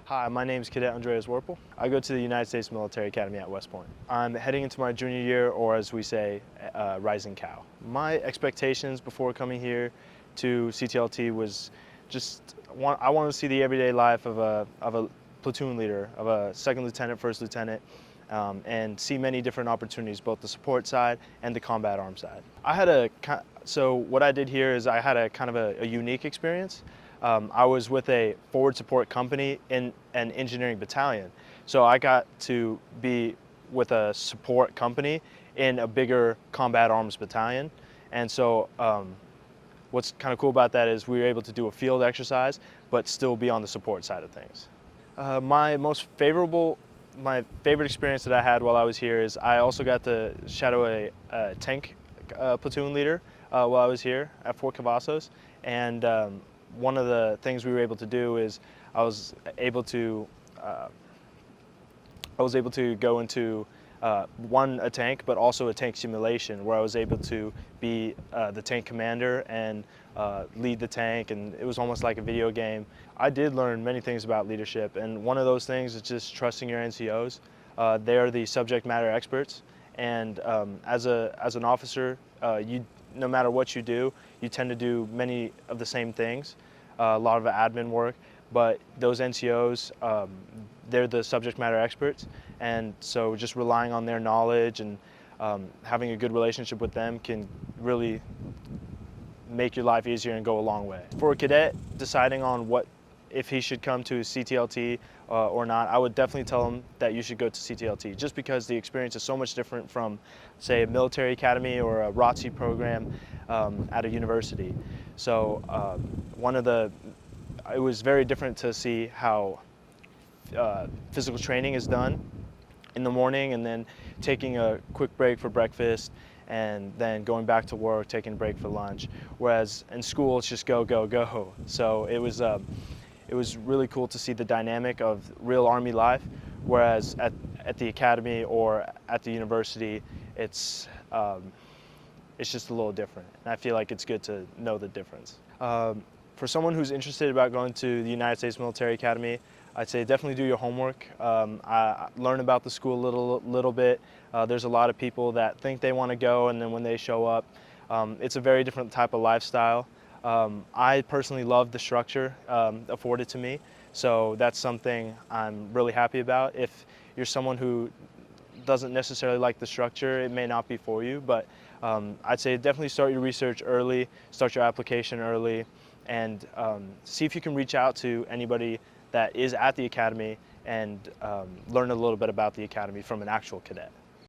Hi, my name is Cadet Worpol. I go to the United States Military Academy at West Point. I'm heading into my junior year, or as we say, rising cow. My expectations before coming here to CTLT was I wanted to see the everyday life of a platoon leader, of a second lieutenant, first lieutenant, and see many different opportunities, both the support side and the combat arms side. So what I did here is I had a kind of a unique experience. I was with a forward support company in an engineering battalion. So I got to be with a support company in a bigger combat arms battalion. And so what's kind of cool about that is we were able to do a field exercise, but still be on the support side of things. My favorite experience that I had while I was here is I also got to shadow a tank platoon leader while I was here at Fort Cavazos. And one of the things we were able to do is I was able to go into a tank, but also a tank simulation where I was able to be the tank commander and lead the tank, and it was almost like a video game. I did learn many things about leadership, and one of those things is just trusting your NCOs. They are the subject matter experts, and as an officer, no matter what you do, you tend to do many of the same things, a lot of admin work, but those NCOs, they're the subject matter experts, and so just relying on their knowledge and having a good relationship with them can really make your life easier and go a long way. For a cadet deciding on if he should come to CTLT or not, I would definitely tell him that you should go to CTLT, just because the experience is so much different from, say, a military academy or a ROTC program at a university. So it was very different to see how physical training is done in the morning, and then taking a quick break for breakfast, and then going back to work, taking a break for lunch. Whereas in school, it's just go, go, go. So it was really cool to see the dynamic of real Army life, whereas at the academy or at the university, it's just a little different. And I feel like it's good to know the difference. For someone who's interested about going to the United States Military Academy, I'd say definitely do your homework. Learn about the school a little bit. There's a lot of people that think they want to go, and then when they show up, it's a very different type of lifestyle. I personally love the structure afforded to me, so that's something I'm really happy about. If you're someone who doesn't necessarily like the structure, it may not be for you, but I'd say definitely start your research early, start your application early, and see if you can reach out to anybody that is at the academy and learn a little bit about the academy from an actual cadet.